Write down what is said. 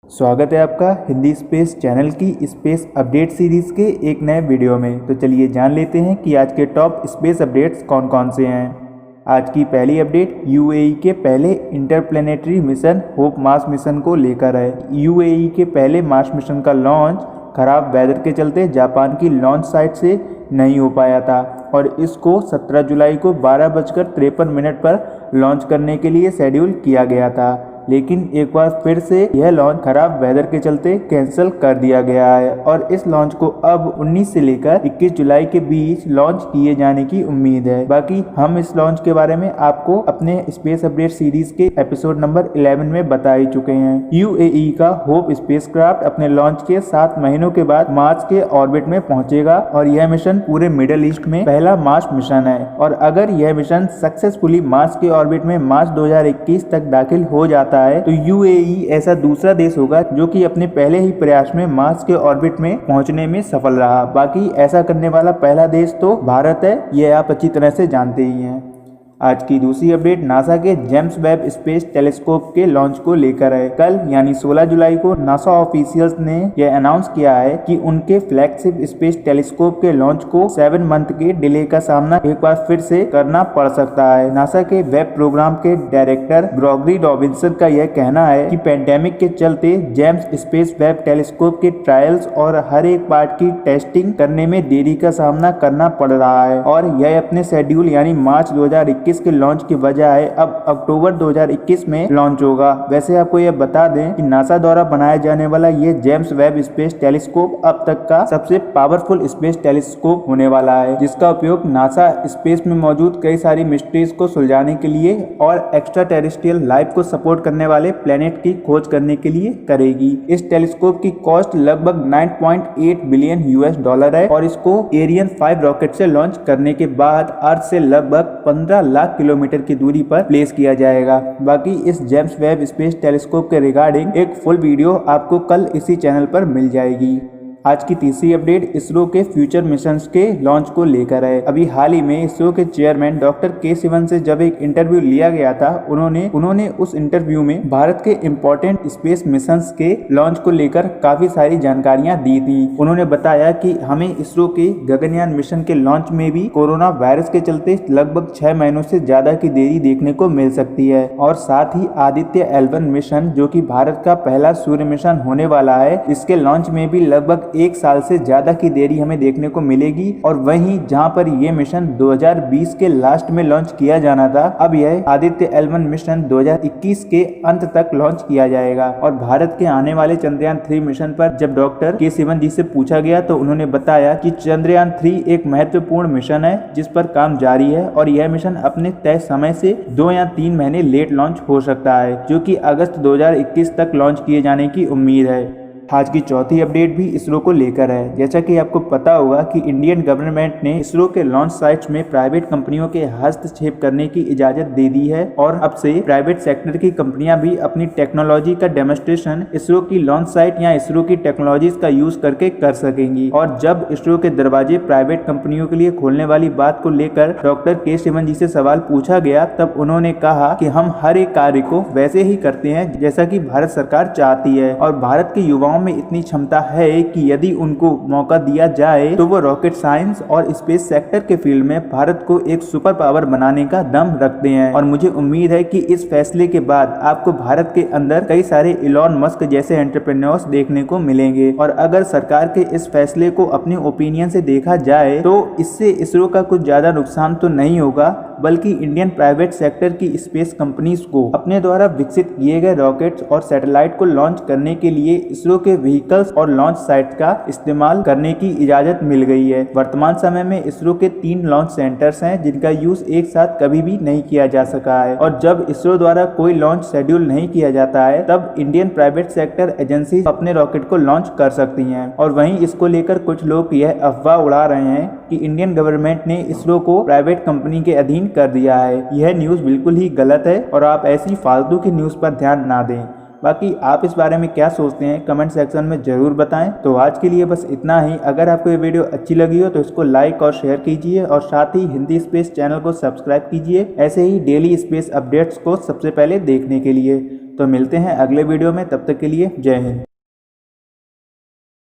स्वागत है आपका हिंदी स्पेस चैनल की स्पेस अपडेट सीरीज के एक नए वीडियो में। तो चलिए जान लेते हैं कि आज के टॉप स्पेस अपडेट्स कौन कौन से हैं। आज की पहली अपडेट यूएई के पहले interplanetary mission hope Mars mission को लेकर है। यूएई के पहले मार्स मिशन का लॉन्च खराब वेदर के चलते जापान की लॉन्च साइट से नहीं हो पाया था और इसको 17 जुलाई को 12:53 पर लॉन्च करने के लिए शेड्यूल किया गया था, लेकिन एक बार फिर से यह लॉन्च खराब वेदर के चलते कैंसिल कर दिया गया है और इस लॉन्च को अब 19 से लेकर 21 जुलाई के बीच लॉन्च किए जाने की उम्मीद है। बाकी हम इस लॉन्च के बारे में आपको अपने स्पेस अपडेट सीरीज के एपिसोड नंबर 11 में बता ही चुके हैं। यूएई का होप स्पेसक्राफ्ट अपने लॉन्च के 7 महीनों के बाद मार्स के ऑर्बिट में पहुंचेगा और यह मिशन पूरे मिडिल ईस्ट में पहला मार्स मिशन है और अगर यह मिशन सक्सेसफुली मार्स के ऑर्बिट में मार्च 2021 तक दाखिल हो जाता है तो यूएई ऐसा दूसरा देश होगा जो कि अपने पहले ही प्रयास में मार्स के ऑर्बिट में पहुंचने में सफल रहा। बाकी ऐसा करने वाला पहला देश तो भारत है, यह आप अच्छी तरह से जानते ही हैं। आज की दूसरी अपडेट नासा के जेम्स वेब स्पेस टेलीस्कोप के लॉन्च को लेकर है। कल यानी 16 जुलाई को नासा ऑफिशियल्स ने यह अनाउंस किया है कि उनके फ्लैगशिप स्पेस टेलीस्कोप के लॉन्च को 7 मंथ के डिले का सामना एक बार फिर से करना पड़ सकता है। नासा के वेब प्रोग्राम के डायरेक्टर ग्रेगरी रॉबिन्सन का यह कहना है कि पैंडेमिक के चलते जेम्स स्पेस वेब टेलीस्कोप के ट्रायल्स और हर एक पार्ट की टेस्टिंग करने में देरी का सामना करना पड़ रहा है और यह अपने शेड्यूल यानी मार्च 2021 के लॉन्च की बजाय अब अक्टूबर 2021 में लॉन्च होगा। वैसे आपको यह बता दें कि नासा द्वारा बनाया जाने वाला ये जेम्स वेब स्पेस टेलीस्कोप अब तक का सबसे पावरफुल स्पेस टेलीस्कोप होने वाला है, जिसका उपयोग नासा स्पेस में मौजूद कई सारी मिस्ट्रीज को सुलझाने के लिए और एक्स्ट्रा टेरेस्ट्रियल लाइफ को सपोर्ट करने वाले प्लेनेट की खोज करने के लिए करेगी। इस टेलीस्कोप की कॉस्ट लगभग 9.8 बिलियन US$ है और इसको एरियन 5 रॉकेट से लॉन्च करने के बाद अर्थ से लगभग 15 लाख किलोमीटर की दूरी पर प्लेस किया जाएगा। बाकी इस जेम्स वेब स्पेस टेलीस्कोप के रिगार्डिंग एक फुल वीडियो आपको कल इसी चैनल पर मिल जाएगी। आज की तीसरी अपडेट इसरो के फ्यूचर मिशंस के लॉन्च को लेकर है। अभी हाल ही में इसरो के चेयरमैन डॉक्टर के सिवन से जब एक इंटरव्यू लिया गया था, उन्होंने उस इंटरव्यू में भारत के इम्पोर्टेंट स्पेस मिशंस के लॉन्च को लेकर काफी सारी जानकारियां दी थी। उन्होंने बताया कि हमें इसरो के गगनयान मिशन के लॉन्च में भी कोरोना वायरस के चलते लगभग 6 महीनों से ज्यादा की देरी देखने को मिल सकती है और साथ ही आदित्य L1 मिशन जो कि भारत का पहला सूर्य मिशन होने वाला है, इसके लॉन्च में भी लगभग 1 साल से ज्यादा की देरी हमें देखने को मिलेगी। और वहीं जहां पर यह मिशन 2020 के लास्ट में लॉन्च किया जाना था, अब यह आदित्य L1 मिशन 2021 के अंत तक लॉन्च किया जाएगा। और भारत के आने वाले चंद्रयान 3 मिशन पर जब डॉक्टर के सिवन जी से पूछा गया तो उन्होंने बताया कि चंद्रयान 3 एक महत्वपूर्ण मिशन है जिस पर काम जारी है और यह मिशन अपने तय समय से 2 या 3 महीने लेट लॉन्च हो सकता है, जो कि अगस्त 2021 तक लॉन्च किए जाने की उम्मीद है। आज की चौथी अपडेट भी इसरो को लेकर है। जैसा कि आपको पता होगा कि इंडियन गवर्नमेंट ने इसरो के लॉन्च साइट्स में प्राइवेट कंपनियों के हस्तक्षेप करने की इजाजत दे दी है और अब से प्राइवेट सेक्टर की कंपनियां भी अपनी टेक्नोलॉजी का डेमोन्स्ट्रेशन इसरो की लॉन्च साइट या इसरो की टेक्नोलॉजीज का यूज करके कर सकेंगी। और जब इसरो के दरवाजे प्राइवेट कंपनियों के लिए खोलने वाली बात को लेकर डॉक्टर के सिवन जी से सवाल पूछा गया, तब उन्होंने कहा कि हम हर एक कार्य को वैसे ही करते हैं जैसा कि भारत सरकार चाहती है और भारत के युवाओं में इतनी क्षमता है कि यदि उनको मौका दिया जाए तो वो रॉकेट साइंस और स्पेस सेक्टर के फील्ड में भारत को एक सुपर पावर बनाने का दम रखते हैं। और मुझे उम्मीद है कि इस फैसले के बाद आपको भारत के अंदर कई सारे इलॉन मस्क जैसे एंटरप्रेन्योर्स देखने को मिलेंगे। और अगर सरकार के इस फैसले को अपने ओपिनियन से देखा जाए तो इससे इसरो का कुछ ज्यादा नुकसान तो नहीं होगा, बल्कि इंडियन प्राइवेट सेक्टर की स्पेस कंपनीज को अपने द्वारा विकसित किए गए रॉकेट्स और सैटेलाइट को लॉन्च करने के लिए इसरो के व्हीकल्स और लॉन्च साइट का इस्तेमाल करने की इजाजत मिल गई है। वर्तमान समय में इसरो के 3 लॉन्च सेंटर्स हैं जिनका यूज एक साथ कभी भी नहीं किया जा सका है और जब इसरो द्वारा कोई लॉन्च शेड्यूल नहीं किया जाता है तब इंडियन प्राइवेट सेक्टर एजेंसी अपने रॉकेट को लॉन्च कर सकती हैं। और वहीं इसको लेकर कुछ लोग यह अफवाह उड़ा रहे हैं कि इंडियन गवर्नमेंट ने इसरो को प्राइवेट कंपनी के अधीन कर दिया है। यह न्यूज बिल्कुल ही गलत है और आप ऐसी फालतू की न्यूज पर ध्यान ना दें। बाकी आप इस बारे में क्या सोचते हैं कमेंट सेक्शन में ज़रूर बताएं। तो आज के लिए बस इतना ही। अगर आपको ये वीडियो अच्छी लगी हो तो इसको लाइक और शेयर कीजिए और साथ ही हिंदी स्पेस चैनल को सब्सक्राइब कीजिए ऐसे ही डेली स्पेस अपडेट्स को सबसे पहले देखने के लिए। तो मिलते हैं अगले वीडियो में, तब तक के लिए जय हिंद।